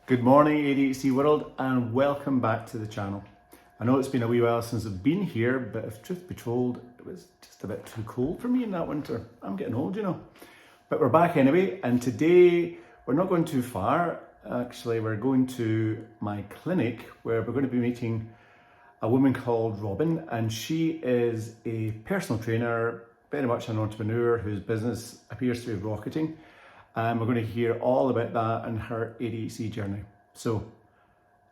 Good morning ADHD world and welcome back to the channel. I know it's been a wee while since I've been here, but if truth be told, it was just a bit too cold for me in that winter. I'm getting old, you know. But we're back anyway, and today we're not going too far. Actually, we're going to my clinic where we're going to be meeting a woman called Robyn, and she is a personal trainer, very much an entrepreneur whose business appears to be rocketing. And we're going to hear all about that and her ADHD journey. So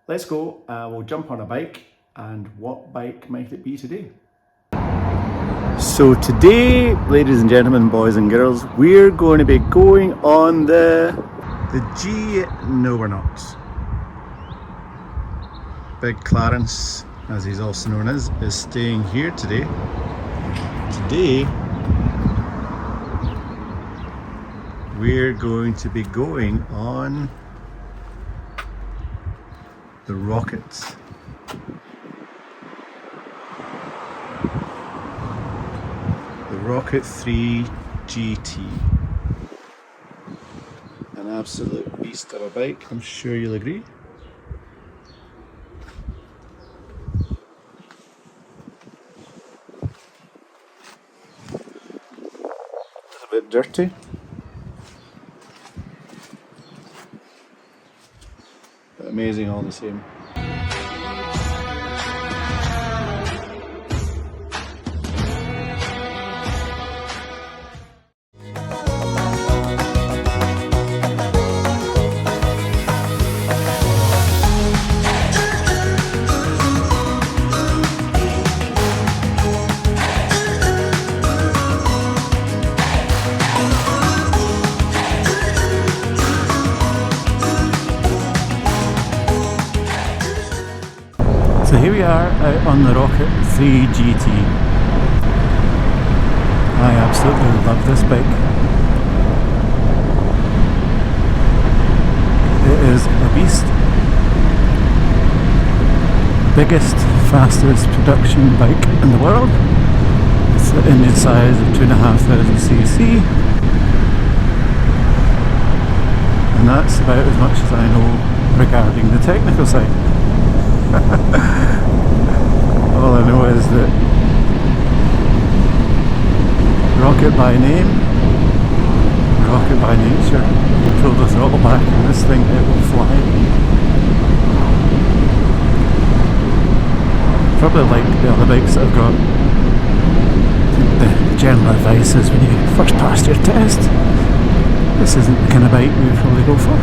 let's go. We'll jump on a bike, and what bike might it be today? So today, ladies and gentlemen, boys and girls, we're going to be going on the G. No, we're not. Big Clarence, as he's also known as, is staying here today. We're going to be going on the Rockets. The Rocket 3 GT. An absolute beast of a bike, I'm sure you'll agree. It's a bit dirty. Amazing all the same. So here we are out on the Rocket 3 GT. I absolutely love this bike. It is a beast. Biggest, fastest production bike in the world. It's the engine size of 2,500cc. And that's about as much as I know regarding the technical side. All I know is that rocket by name, rocket by nature. You pull the throttle back and this thing, it will fly. Probably like the other bikes that I've got. The general advice is when you first pass your test, this isn't the kind of bike you would probably go for.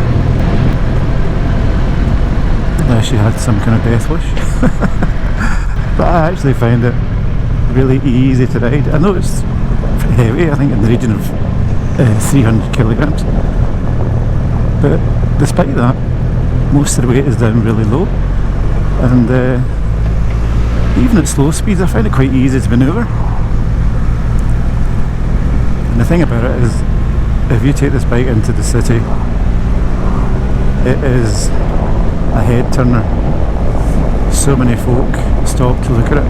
Unless you had some kind of death wish. But I actually find it really easy to ride. I know it's pretty heavy, I think in the region of 300 kilograms. But despite that, most of the weight is down really low. And even at slow speeds, I find it quite easy to manoeuvre. And the thing about it is, if you take this bike into the city, it is a head turner. So many folk stop to look at it.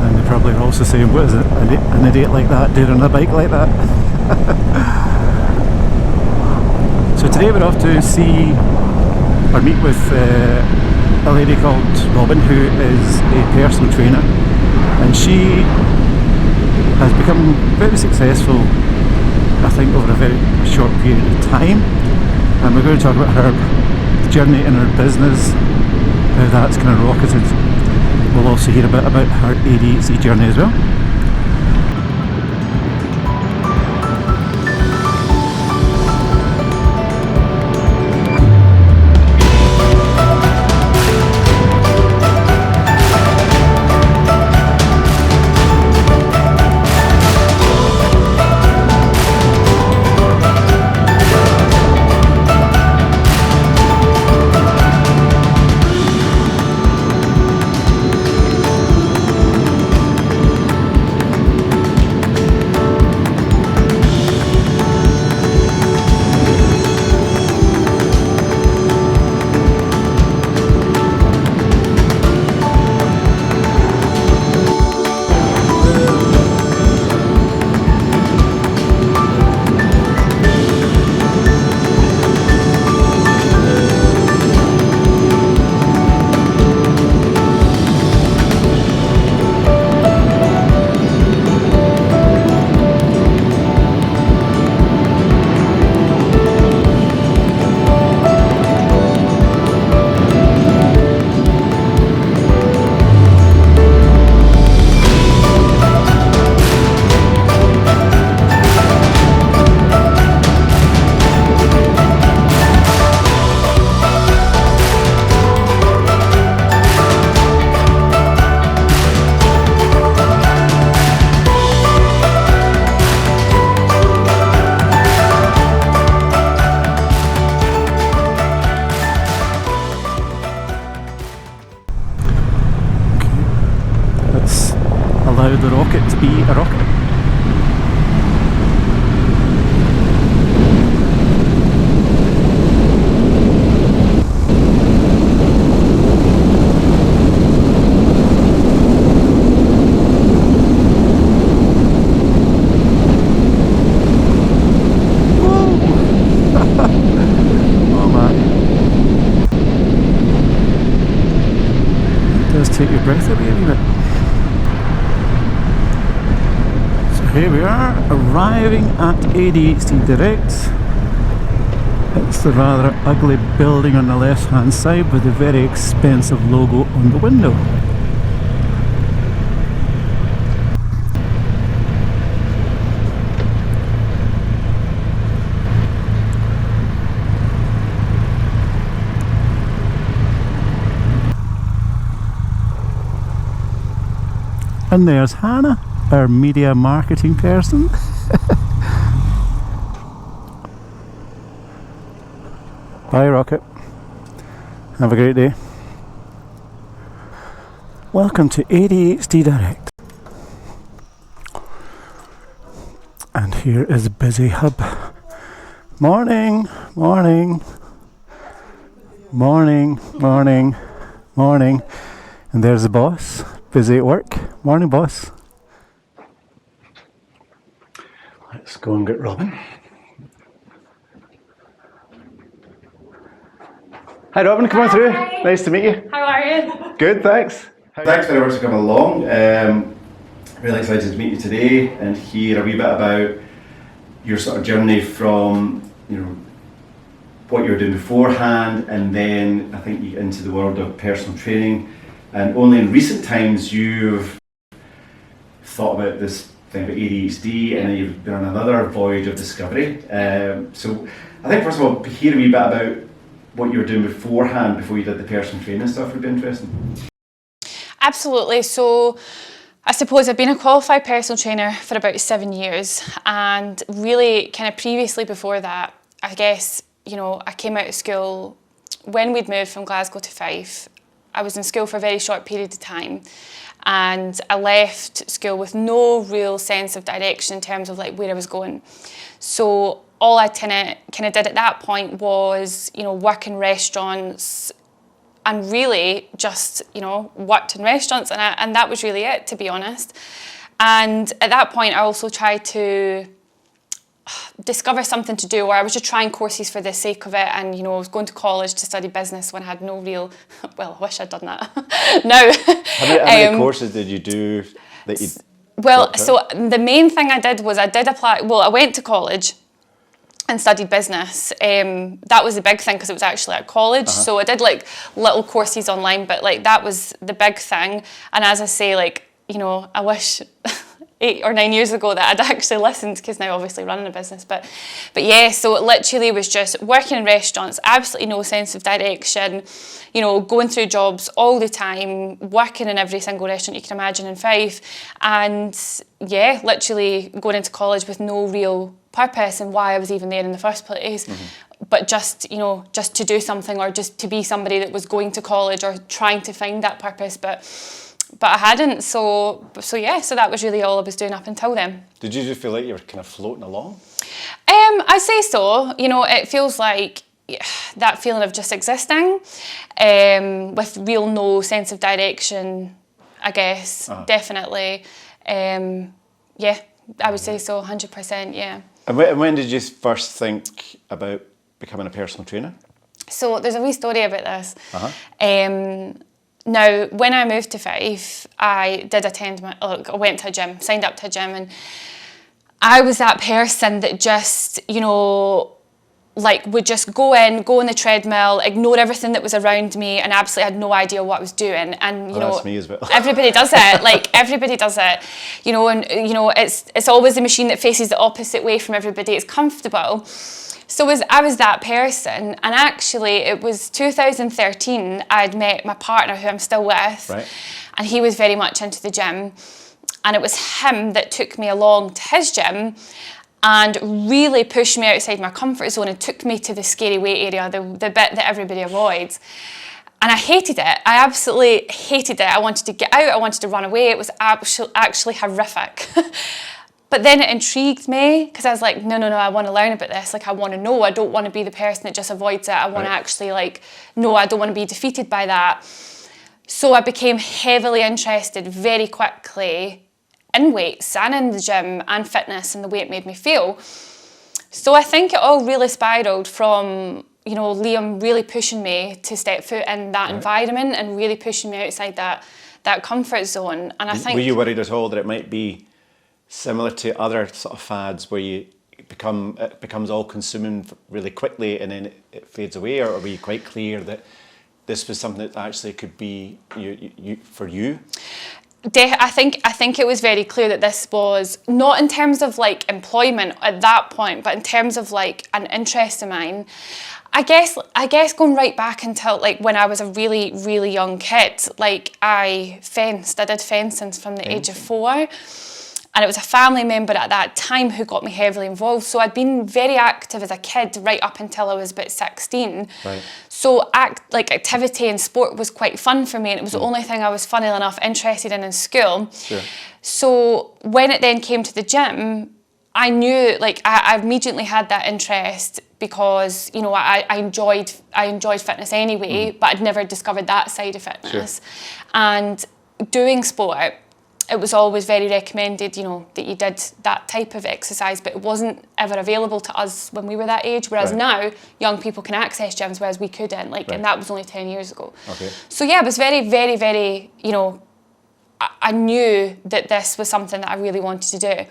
And they probably are also saying, what is it, an idiot like that doing on a bike like that? So today we're off to see or meet with a lady called Robyn, who is a personal trainer, and she has become very successful, I think, over a very short period of time. And we're going to talk about her journey in her business, how that's kind of rocketed. We'll also hear a bit about her ADHD journey as well. it to be a rocket. Take your breath away a wee bit. So here we are, arriving at ADHD Direct. It's the rather ugly building on the left hand side with a very expensive logo on the window. And there's Hannah, our media marketing person. Bye, Rocket. Have a great day. Welcome to ADHD Direct. And here is Busy Hub. Morning, morning, morning, morning, morning. And there's the boss. Busy at work. Morning, boss. Let's go and get Robyn. Hi, Robyn. Come on through. Hi. Nice to meet you. How are you? Good, thanks. Thanks very much for coming along. Really excited to meet you today and hear a wee bit about your sort of journey from, you know, what you were doing beforehand, and then I think you into the world of personal training. And only in recent times you've thought about this thing about ADHD, and then you've been on another voyage of discovery. So I think first of all, hear a wee bit about what you were doing beforehand, before you did the personal training stuff, would be interesting. Absolutely. So I suppose I've been a qualified personal trainer for about 7 years, and really kind of previously before that, I guess, you know, I came out of school when we'd moved from Glasgow to Fife. I was in school for a very short period of time, and I left school with no real sense of direction in terms of like where I was going. So all I kind of did at that point was, you know, work in restaurants, and really just, you know, worked in restaurants, and that was really it, to be honest. And at that point I also tried to discover something to do, or I was just trying courses for the sake of it, and you know, I was going to college to study business when I had no real, well, I wish I'd done that. No. How many courses did you do that you Well, so the main thing I did was I went to college and studied business. That was the big thing because it was actually at college. So I did like little courses online, but like that was the big thing. And as I say, like, you know, I wish 8 or 9 years ago that I'd actually listened, because now obviously running a business, but yeah, so it literally was just working in restaurants, absolutely no sense of direction, you know, going through jobs all the time, working in every single restaurant you can imagine in Fife, and yeah, literally going into college with no real purpose and why I was even there in the first place. But just, you know, just to do something, or just to be somebody that was going to college or trying to find that purpose, but I hadn't, so yeah, so that was really all I was doing up until then. Did you just feel like you were kind of floating along? I'd say so. You know, it feels like that feeling of just existing, with real no sense of direction, I guess, definitely. Yeah, I would say so, 100%, yeah. And when did you first think about becoming a personal trainer? So there's a wee story about this. Now, when I moved to Fife, I did I went to a gym, signed up to a gym, and I was that person that just, you know, like would just go on the treadmill, ignore everything that was around me, and absolutely had no idea what I was doing. And you know, that's me as well. Everybody does it. Like everybody does it, you know. And you know, it's always the machine that faces the opposite way from everybody. It's comfortable. So I was that person, and actually it was 2013 I'd met my partner, who I'm still with, right. And he was very much into the gym, and it was him that took me along to his gym and really pushed me outside my comfort zone and took me to the scary weight area, the bit that everybody avoids. And I hated it. I absolutely hated it. I wanted to get out. I wanted to run away. It was actually horrific. But then it intrigued me because I was like, no, I want to learn about this. Like, I want to know. I don't want to be the person that just avoids it. I want to actually no, I don't want to be defeated by that. So I became heavily interested very quickly in weights and in the gym and fitness and the way it made me feel. So I think it all really spiraled from, Liam really pushing me to step foot in that environment and really pushing me outside that comfort zone. And I think... Were you worried at all that it might be similar to other sort of fads where it becomes all consuming really quickly and then it fades away, or were you quite clear that this was something that actually could be for you? I think it was very clear that this was not in terms of like employment at that point, but in terms of like an interest of mine. I guess going right back until like when I was a really, really young kid, like I did fencing from the age of 4. And it was a family member at that time who got me heavily involved. So I'd been very active as a kid right up until I was about 16. Right. So activity and sport was quite fun for me, and it was the only thing I was, funnily enough, interested in school. Sure. So when it then came to the gym, I knew, like, I immediately had that interest because, I enjoyed fitness anyway, but I'd never discovered that side of fitness. Sure. And doing sport, it was always very recommended, that you did that type of exercise, but it wasn't ever available to us when we were that age. Whereas now, young people can access gyms, whereas we couldn't. And that was only 10 years ago. Okay. So yeah, it was very, very, very, I knew that this was something that I really wanted to do.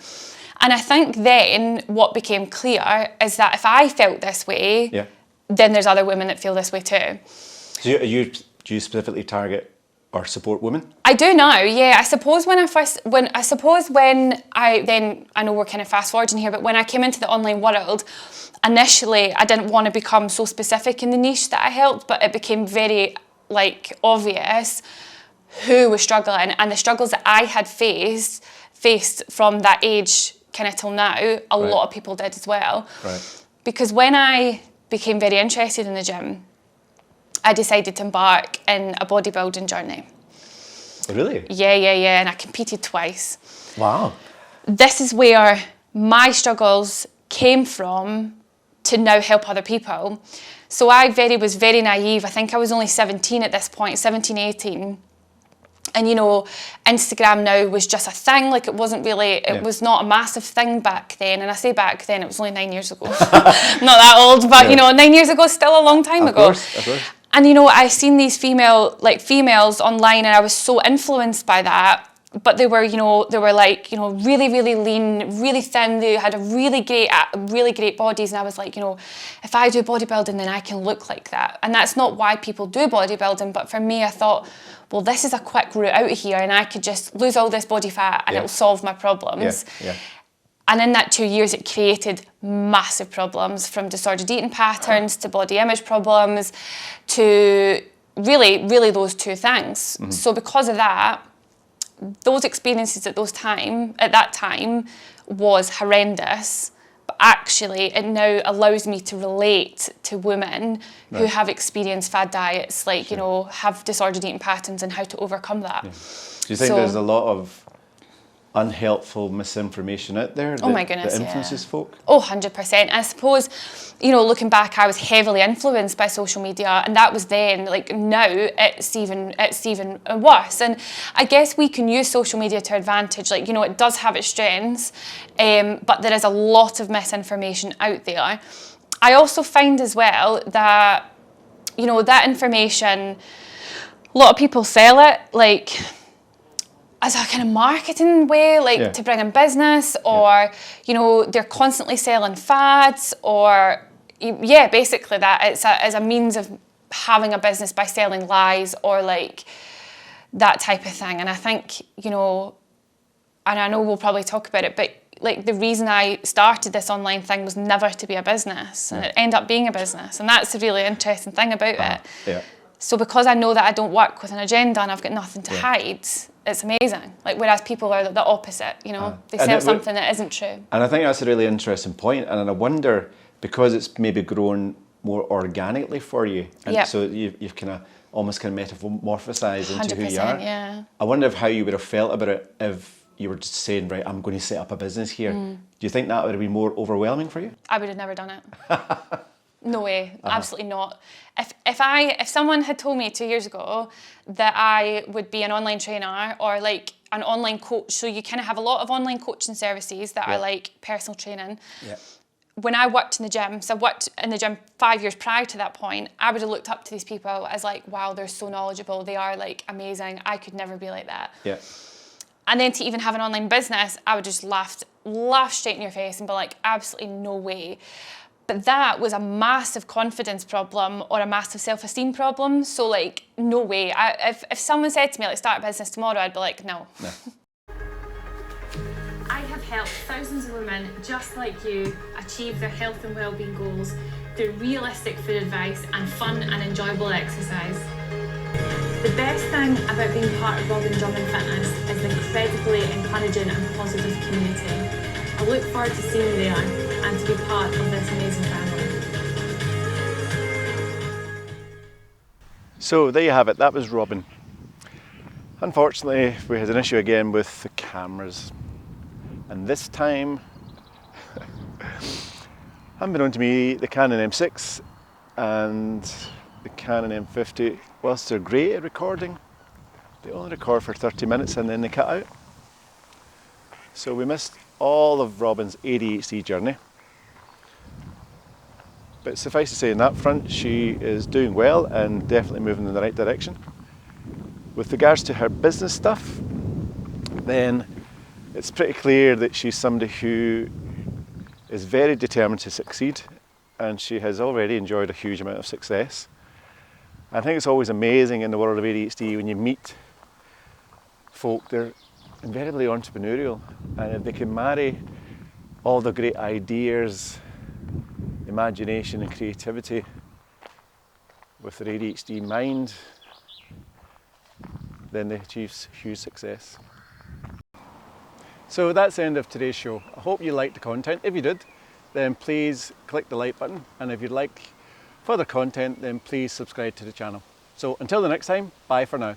And I think then what became clear is that if I felt this way, then there's other women that feel this way too. So do you specifically target or support women? I do now, yeah. I suppose I know we're kind of fast forwarding here, but when I came into the online world, initially I didn't want to become so specific in the niche that I helped, but it became very obvious who was struggling, and the struggles that I had faced from that age kind of till now, a lot of people did as well. Right. Because when I became very interested in the gym, I decided to embark in a bodybuilding journey. Really? Yeah, and I competed twice. Wow. This is where my struggles came from to now help other people. So I was very naive. I think I was only 17 at this point, 17, 18. And Instagram now was just a thing. Like, it wasn't really, it was not a massive thing back then. And I say back then, it was only 9 years ago. Not that old, but 9 years ago is still a long time ago. Of course. And I seen these females online, and I was so influenced by that. But they were really, really lean, really thin. They had really great bodies, and I was like, if I do bodybuilding, then I can look like that. And that's not why people do bodybuilding. But for me, I thought, well, this is a quick route out of here, and I could just lose all this body fat, and it'll solve my problems. Yeah. And in that 2 years, it created massive problems, from disordered eating patterns to body image problems to really, really those two things. Mm-hmm. So because of that, those experiences at that time was horrendous. But actually, it now allows me to relate to women who have experienced fad diets, have disordered eating patterns, and how to overcome that. Yeah. Do you think there's a lot of unhelpful misinformation out there that influences folk? Oh, 100%. I suppose, looking back, I was heavily influenced by social media, and that was then. Now it's even worse. And I guess we can use social media to advantage. It does have its strengths, but there is a lot of misinformation out there. I also find as well that, that information, a lot of people sell it as a kind of marketing way, to bring in business, or, they're constantly selling fads, or, basically that it's as a means of having a business by selling lies, or that type of thing. And I think, and I know we'll probably talk about it, but the reason I started this online thing was never to be a business, and it ended up being a business. And that's the really interesting thing about it. Yeah. So because I know that I don't work with an agenda and I've got nothing to hide, it's amazing. Whereas people are the opposite, they sell something that isn't true. And I think that's a really interesting point. And I wonder, because it's maybe grown more organically for you, and so you've kind of almost kind of metamorphosize into who you 100%, are. yeah. I wonder how you would have felt about it if you were just saying, right, I'm going to set up a business here. Do you think that would have been more overwhelming for you? I would have never done it. No way, absolutely not. If someone had told me 2 years ago that I would be an online trainer or like an online coach, so you kind of have a lot of online coaching services that are like personal training. Yeah. When I worked in the gym, so I worked in the gym 5 years prior to that point, I would have looked up to these people as like, wow, they're so knowledgeable, they are like amazing, I could never be like that. Yeah. And then to even have an online business, I would just laugh straight in your face and be like, absolutely no way. But that was a massive confidence problem or a massive self-esteem problem. So like, no way. If someone said to me, like, start a business tomorrow, I'd be like, no. I have helped thousands of women just like you achieve their health and wellbeing goals through realistic food advice and fun and enjoyable exercise. The best thing about being part of Robyn Fitness is the incredibly encouraging and positive community. I look forward to seeing you there and to be part of this amazing family. So there you have it, that was Robyn. Unfortunately, we had an issue again with the cameras. And this time, unbeknown to me, the Canon M6 and the Canon M50, whilst they're great at recording, they only record for 30 minutes and then they cut out. So we missed all of Robyn's ADHD journey. But suffice to say, in that front, she is doing well and definitely moving in the right direction. With regards to her business stuff, then it's pretty clear that she's somebody who is very determined to succeed, and she has already enjoyed a huge amount of success. I think it's always amazing in the world of ADHD when you meet folk, they're invariably entrepreneurial, and if they can marry all the great ideas, imagination and creativity with their ADHD mind, then they achieve huge success. So that's the end of today's show. I hope you liked the content. If you did, then please click the like button, and if you'd like further content, then please subscribe to the channel. So until the next time, bye for now.